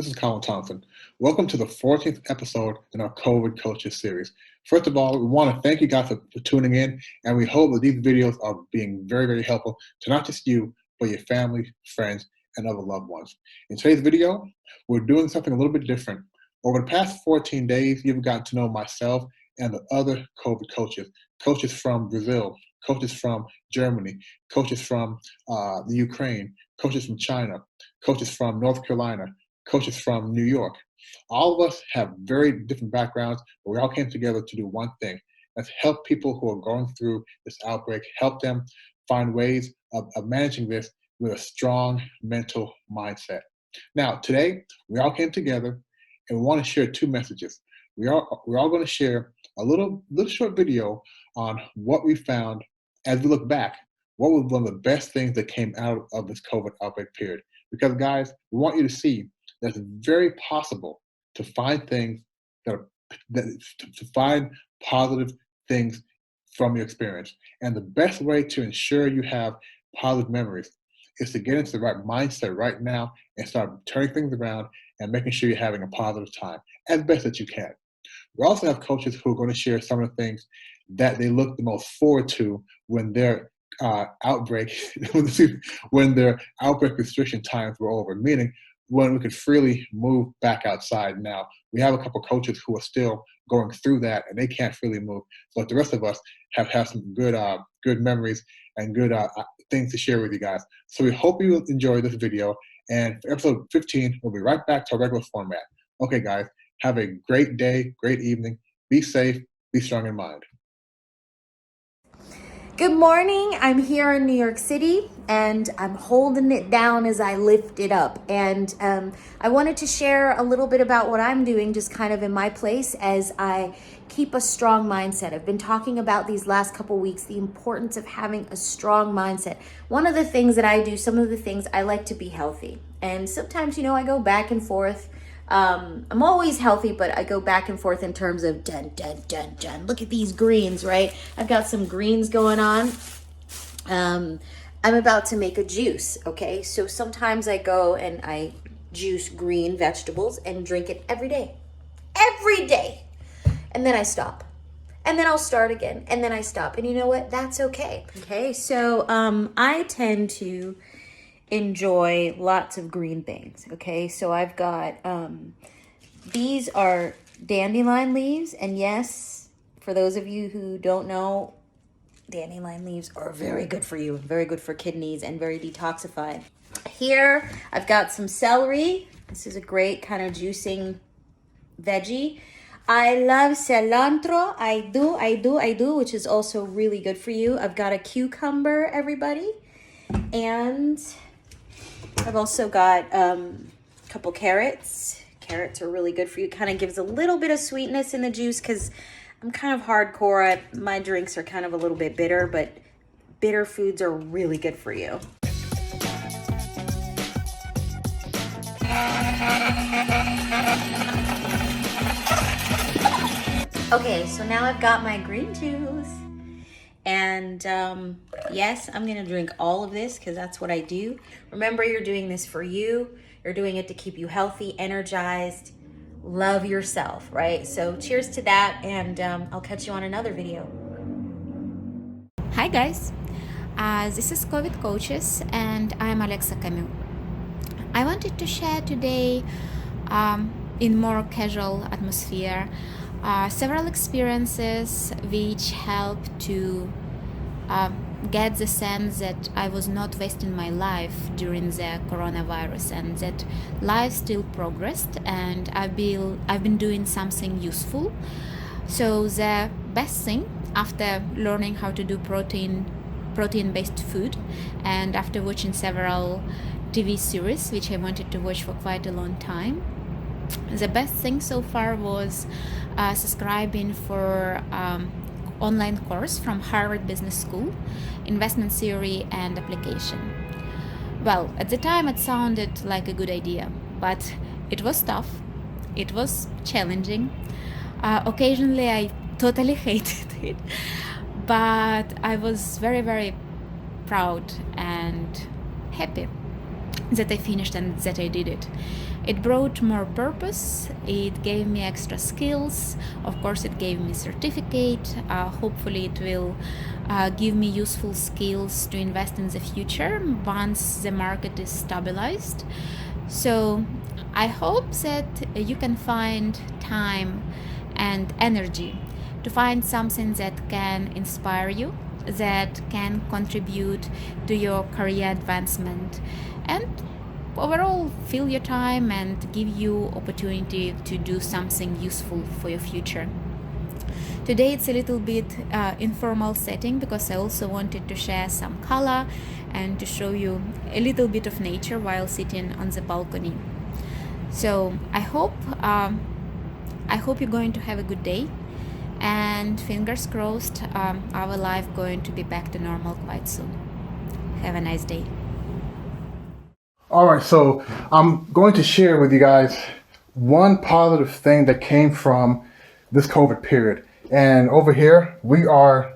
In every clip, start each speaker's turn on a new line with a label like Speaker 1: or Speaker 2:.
Speaker 1: This is Colin Thompson. Welcome to the 14th episode in our COVID Coaches series. First of all, we want to thank you guys for tuning in, and we hope that these videos are being very, very helpful to not just you, but your family, friends, and other loved ones. In today's video, we're doing something a little bit different. Over the past 14 days, you've gotten to know myself and the other COVID coaches, coaches from Brazil, coaches from Germany, coaches from the Ukraine, coaches from China, coaches from North Carolina, coaches from New York. All of us have very different backgrounds, but we all came together to do one thing. That's help people who are going through this outbreak, help them find ways of managing this with a strong mental mindset. Now, today, we all came together and we want to share two messages. We're all going to share a little short video on what we found as we look back. What was one of the best things that came out of this COVID outbreak period? Because guys, we want you to see that it's very possible to find things to find positive things from your experience. And the best way to ensure you have positive memories is to get into the right mindset right now and start turning things around and making sure you're having a positive time as best that you can. We also have coaches who are going to share some of the things that they look the most forward to when their outbreak restriction times were over, meaning when we could freely move back outside. Now, we have a couple of coaches who are still going through that and they can't freely move, but the rest of us have some good memories and good things to share with you guys. So we hope you enjoy this video, and for episode 15, we'll be right back to our regular format. Okay, guys, have a great day, great evening. Be safe, be strong in mind.
Speaker 2: Good morning. I'm here in New York City and I'm holding it down as I lift it up. And I wanted to share a little bit about what I'm doing just kind of in my place as I keep a strong mindset. I've been talking about these last couple weeks, the importance of having a strong mindset. One of the things that I do, some of the things I like to be healthy. And sometimes, I go back and forth. I'm always healthy, but I go back and forth in terms of look at these greens, right? I've got some greens going on. I'm about to make a juice, okay? So sometimes I go and I juice green vegetables and drink it every day. And then I stop. And then I'll start again. And then I stop. And you know what? That's okay. Okay. So, I tend to enjoy lots of green things. Okay, so I've got these are dandelion leaves, and yes, for those of you who don't know, dandelion leaves are very good for you, very good for kidneys, and very detoxified. Here I've got some celery. This is a great kind of juicing veggie. I love cilantro. I do, which is also really good for you. I've got a cucumber, everybody, and I've also got a couple carrots. Carrots are really good for you. Kind of gives a little bit of sweetness in the juice because I'm kind of hardcore. My drinks are kind of a little bit bitter, but bitter foods are really good for you. Okay, so now I've got my green juice. And yes, I'm going to drink all of this because that's what I do. Remember, you're doing this for you. You're doing it to keep you healthy, energized, love yourself, right? So cheers to that, and I'll catch you on another video.
Speaker 3: Hi guys, this is COVID Coaches and I'm Alexa Camus. I wanted to share today in more casual atmosphere several experiences which help to get the sense that I was not wasting my life during the coronavirus and that life still progressed and I've been doing something useful. So the best thing after learning how to do protein-based food and after watching several TV series which I wanted to watch for quite a long time, the best thing so far was subscribing for online course from Harvard Business School, Investment Theory and Application. Well, at the time it sounded like a good idea, but it was tough, it was challenging. Occasionally I totally hated it, but I was very, very proud and happy. that I finished and that I did it. It brought more purpose, it gave me extra skills, of course it gave me certificate, hopefully it will give me useful skills to invest in the future once the market is stabilized. So I hope that you can find time and energy to find something that can inspire you, that can contribute to your career advancement, and overall fill your time and give you opportunity to do something useful for your future. Today it's a little bit informal setting because I also wanted to share some color and to show you a little bit of nature while sitting on the balcony. So I hope you're going to have a good day, and fingers crossed our life going to be back to normal quite soon. Have a nice day.
Speaker 1: All right, so I'm going to share with you guys one positive thing that came from this COVID period. And over here, we are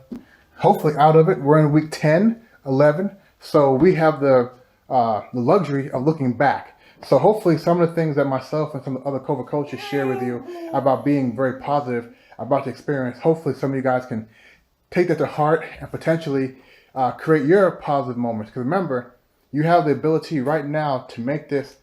Speaker 1: hopefully out of it. We're in week 10, 11. So we have the luxury of looking back. So hopefully some of the things that myself and some other COVID coaches share with you about being very positive about the experience, hopefully some of you guys can take that to heart and potentially create your positive moments. Because remember, you have the ability right now to make this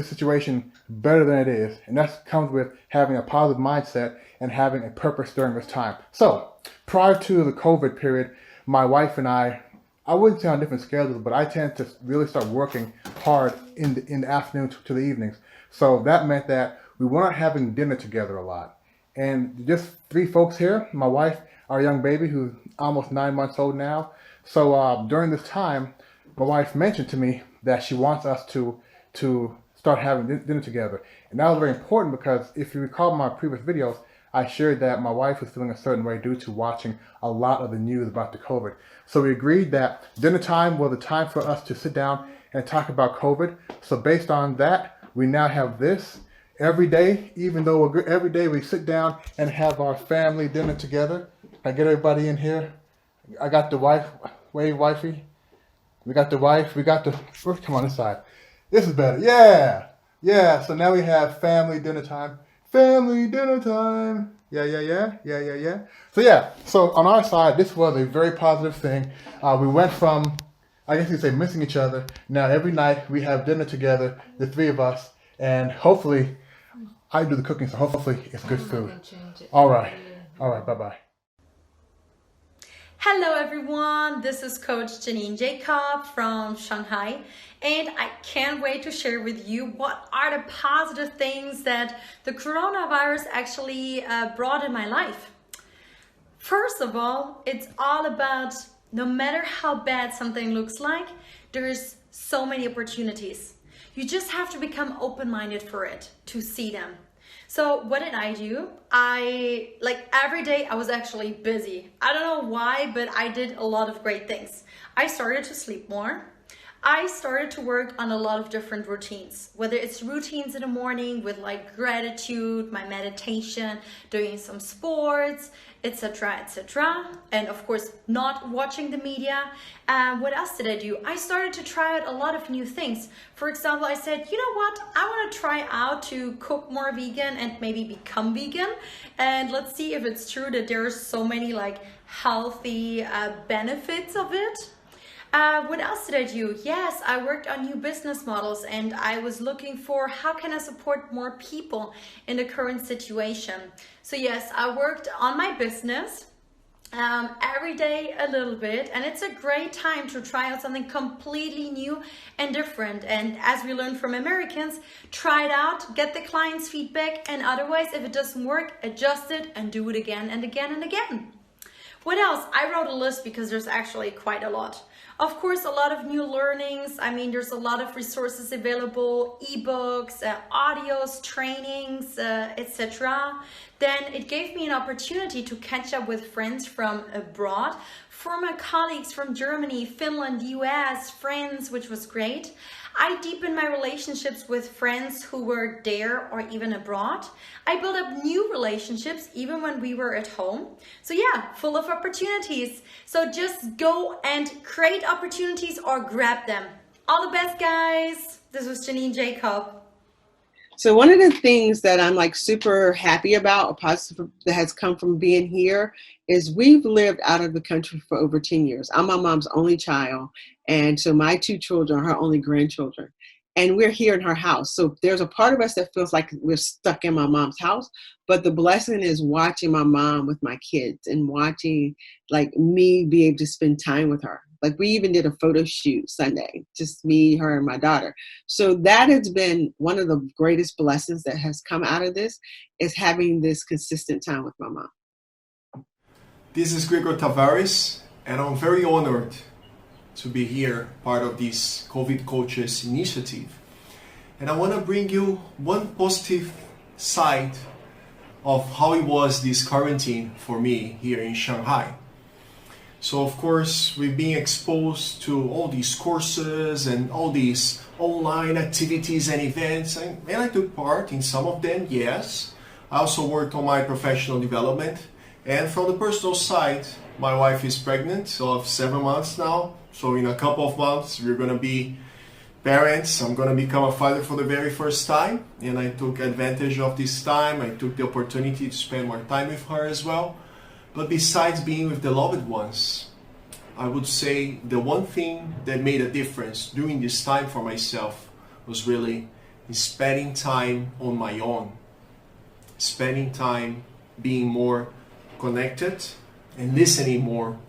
Speaker 1: situation better than it is. And that comes with having a positive mindset and having a purpose during this time. So prior to the COVID period, my wife and I wouldn't say on different schedules, but I tend to really start working hard in the afternoon to the evenings. So that meant that we weren't having dinner together a lot. And just 3 folks here, my wife, our young baby, who's almost 9 months old now. So during this time, my wife mentioned to me that she wants us to start having dinner together. And that was very important because if you recall my previous videos, I shared that my wife was feeling a certain way due to watching a lot of the news about the COVID. So we agreed that dinner time was the time for us to sit down and talk about COVID. So based on that, we now have this every day, even though every day we sit down and have our family dinner together. I get everybody in here. I got the wife, wave wifey. We got the wife, we got the, come on this side. This is better, yeah. So now we have family dinner time. Family dinner time. Yeah. So on our side, this was a very positive thing. We went from, I guess you could say, missing each other. Now every night we have dinner together, the 3 of us, and hopefully, I do the cooking, so hopefully it's good food. All right, bye-bye.
Speaker 4: Hello everyone, this is Coach Janine Jacob from Shanghai, and I can't wait to share with you what are the positive things that the coronavirus actually brought in my life. First of all, it's all about no matter how bad something looks like, there's so many opportunities. You just have to become open-minded for it, to see them. So what did I do? Every day I was actually busy. I don't know why, but I did a lot of great things. I started to sleep more. I started to work on a lot of different routines, whether it's routines in the morning with like gratitude, my meditation, doing some sports, etc. And of course, not watching the media. What else did I do? I started to try out a lot of new things. For example, I said, you know what? I want to try out to cook more vegan and maybe become vegan. And let's see if it's true that there's so many like healthy benefits of it. What else did I do? Yes, I worked on new business models and I was looking for how can I support more people in the current situation. So yes, I worked on my business every day a little bit, and it's a great time to try out something completely new and different. And as we learned from Americans, try it out, get the client's feedback, and otherwise if it doesn't work, adjust it and do it again and again and again. What else? I wrote a list because there's actually quite a lot. Of course, a lot of new learnings. I mean, there's a lot of resources available, ebooks, audios, trainings, etc. Then it gave me an opportunity to catch up with friends from abroad, former colleagues from Germany, Finland, US, France, which was great. I deepened my relationships with friends who were there or even abroad. I built up new relationships even when we were at home. So yeah, full of opportunities. So just go and create opportunities or grab them. All the best, guys. This was Janine Jacob.
Speaker 5: So one of the things that I'm like super happy about, a positive that has come from being here, is we've lived out of the country for over 10 years. I'm my mom's only child, and so my 2 children are her only grandchildren. And we're here in her house. So there's a part of us that feels like we're stuck in my mom's house. But the blessing is watching my mom with my kids and watching like me be able to spend time with her. Like we even did a photo shoot Sunday, just me, her, and my daughter. So that has been one of the greatest blessings that has come out of this, is having this consistent time with my mom.
Speaker 6: This is Gregor Tavares, and I'm very honored to be here, part of this COVID Coaches initiative. And I want to bring you one positive side of how it was this quarantine for me here in Shanghai. So of course, we've been exposed to all these courses and all these online activities and events, and I took part in some of them, yes. I also worked on my professional development. And from the personal side, my wife is pregnant of 7 months now. So in a couple of months, we're going to be parents. I'm going to become a father for the very first time. And I took advantage of this time. I took the opportunity to spend more time with her as well. But besides being with the loved ones, I would say the one thing that made a difference during this time for myself was really spending time on my own. Spending time being more connected and listening more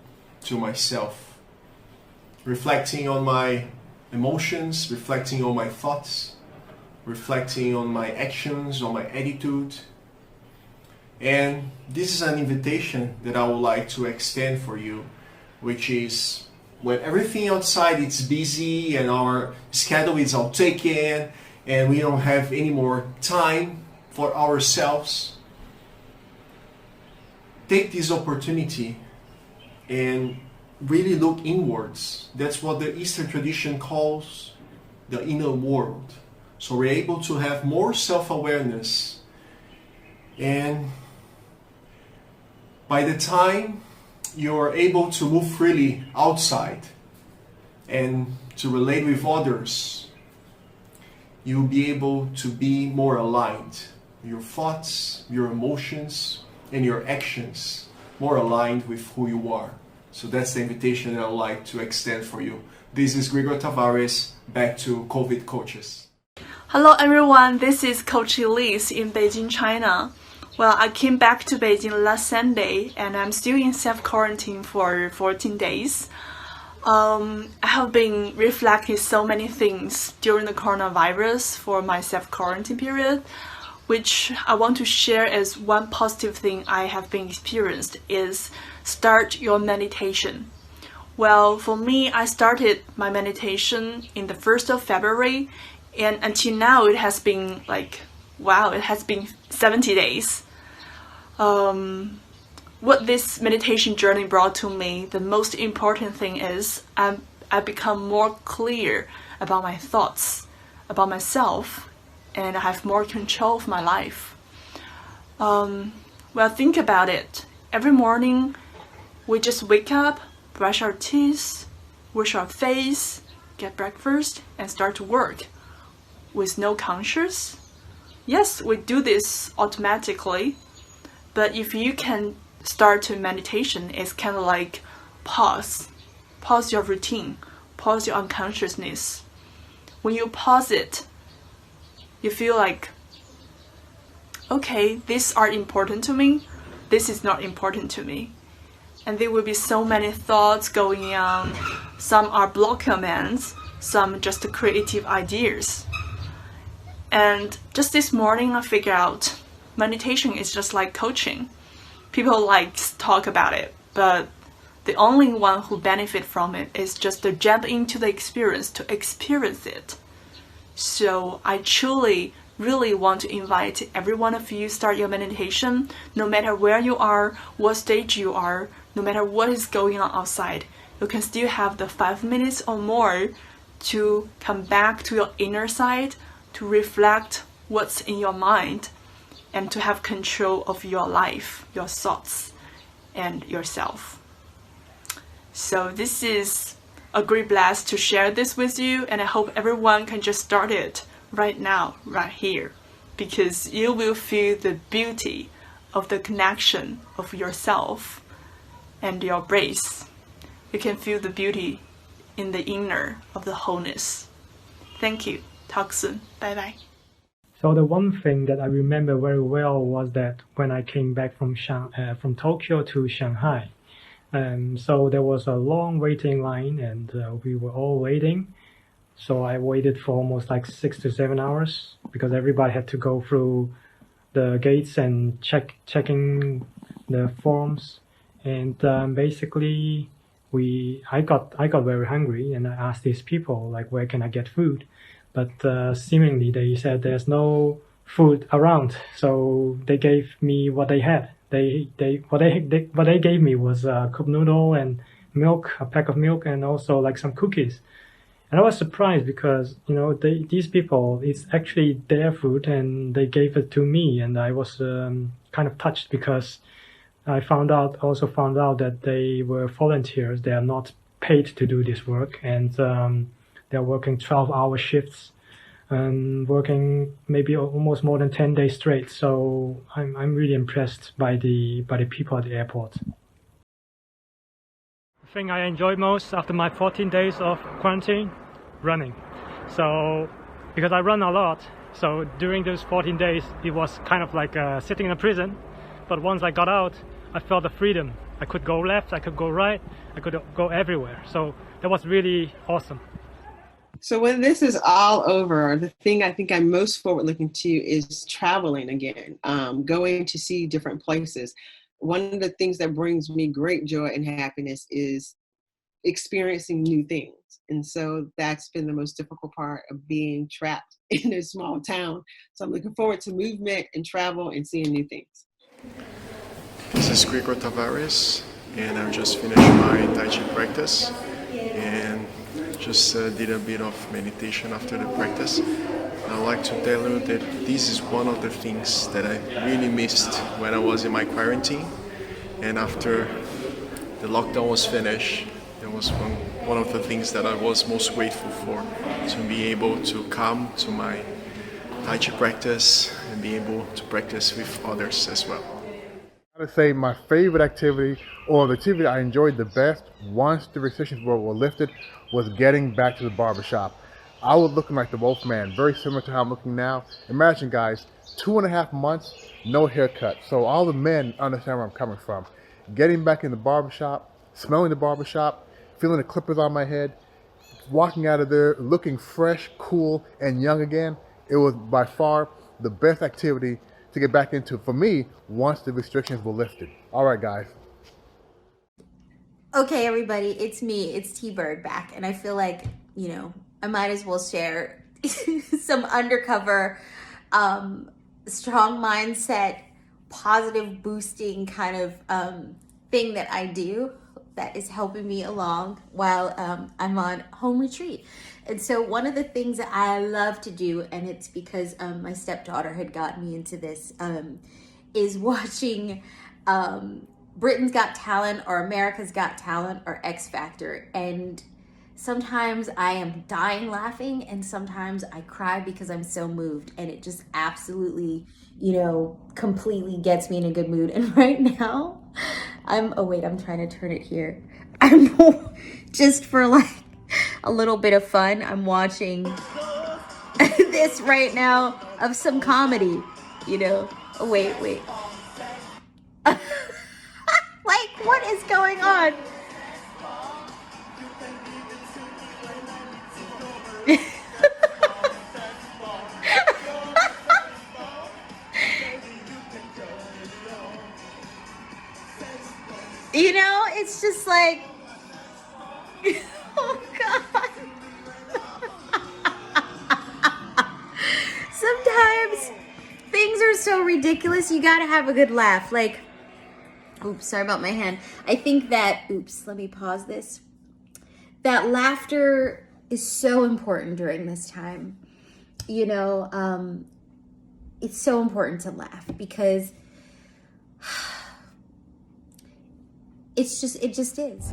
Speaker 6: to myself. Reflecting on my emotions, reflecting on my thoughts, reflecting on my actions, on my attitude. And this is an invitation that I would like to extend for you, which is when everything outside is busy and our schedule is all taken and we don't have any more time for ourselves, take this opportunity and really look inwards. That's what the Eastern tradition calls the inner world. So we're able to have more self-awareness, and by the time you're able to move freely outside and to relate with others, you'll be able to be more aligned. Your thoughts, your emotions, and your actions more aligned with who you are. So that's the invitation that I would like to extend for you. This is Gregor Tavares, back to COVID Coaches.
Speaker 7: Hello everyone, this is Coach Elise in Beijing, China. Well, I came back to Beijing last Sunday and I'm still in self-quarantine for 14 days. I have been reflecting so many things during the coronavirus for my self-quarantine period, which I want to share as one positive thing I have been experienced is start your meditation. Well, for me, I started my meditation in the 1st of February, and until now it has been like, wow, it has been 70 days. What this meditation journey brought to me, the most important thing is I become more clear about my thoughts, about myself, and I have more control of my life. Well, think about it. Every morning, we just wake up, brush our teeth, wash our face, get breakfast, and start to work with no conscience. Yes, we do this automatically, but if you can start to meditation, it's kind of like pause your routine, pause your unconsciousness. When you pause it, you feel like, okay, these are important to me, this is not important to me. And there will be so many thoughts going on. Some are block comments, some just creative ideas. And just this morning I figured out meditation is just like coaching. People like to talk about it, but the only one who benefit from it is just to jump into the experience, to experience it. So I truly really want to invite every one of you start your meditation, no matter where you are, what stage you are, no matter what is going on outside. You can still have the 5 minutes or more to come back to your inner side, to reflect what's in your mind, and to have control of your life, your thoughts, and yourself. So this is a great blast to share this with you, and I hope everyone can just start it right now, right here, because you will feel the beauty of the connection of yourself and your brace. You can feel the beauty in the inner of the wholeness. Thank you. Talk soon. Bye bye.
Speaker 8: So the one thing that I remember very well was that when I came back from Tokyo to Shanghai, so there was a long waiting line, and we were all waiting. So I waited for almost like 6 to 7 hours because everybody had to go through the gates and checking the forms. And basically, I got very hungry, and I asked these people like, where can I get food? But seemingly they said there's no food around, so they gave me what they had. What they gave me was a cup noodle and milk, a pack of milk, and also like some cookies. And I was surprised because these people, it's actually their food, and they gave it to me, and I was kind of touched because I also found out that they were volunteers. They are not paid to do this work, and they're working 12-hour shifts and working maybe almost more than 10 days straight. So I'm really impressed by the people at the airport. The thing I enjoyed most after my 14 days of quarantine, running. So because I run a lot, so during those 14 days it was kind of like sitting in a prison. But once I got out, I felt the freedom. I could go left, I could go right, I could go everywhere. So that was really awesome.
Speaker 5: So when this is all over, the thing I think I'm most forward looking to is traveling again, going to see different places. One of the things that brings me great joy and happiness is experiencing new things. And so that's been the most difficult part of being trapped in a small town. So I'm looking forward to movement and travel and seeing new things.
Speaker 6: This is Gregor Tavares, and I've just finished my Tai Chi practice and just did a bit of meditation after the practice. I'd like to tell you that this is one of the things that I really missed when I was in my quarantine, and after the lockdown was finished, that was one of the things that I was most grateful for, to be able to come to my Tai Chi practice and be able to practice with others as well.
Speaker 1: I would say my favorite activity, or the activity I enjoyed the best once the restrictions were lifted, was getting back to the barbershop. I was looking like the Wolfman, very similar to how I'm looking now. Imagine, guys, 2.5 months, no haircut. So all the men understand where I'm coming from. Getting back in the barbershop, smelling the barbershop, feeling the clippers on my head, walking out of there looking fresh, cool, and young again. It was by far the best activity to get back into for me once the restrictions were lifted. All right, guys.
Speaker 2: Okay, everybody, it's me. It's T-Bird back, and I feel like, I might as well share some undercover, strong mindset, positive boosting kind of thing that I do that is helping me along while I'm on home retreat. And so one of the things that I love to do, and it's because my stepdaughter had gotten me into this, is watching Britain's Got Talent or America's Got Talent or X Factor. And sometimes I am dying laughing, and sometimes I cry because I'm so moved, and it just absolutely, completely gets me in a good mood. And right now, I'm trying to turn it here. I'm just for like a little bit of fun, I'm watching this right now of some comedy, Oh, wait. Like, what is going on? It's just like, oh God. Sometimes things are so ridiculous, you gotta have a good laugh. Like, oops, sorry about my hand. I think that, let me pause this. That laughter is so important during this time. It's so important to laugh because it just is.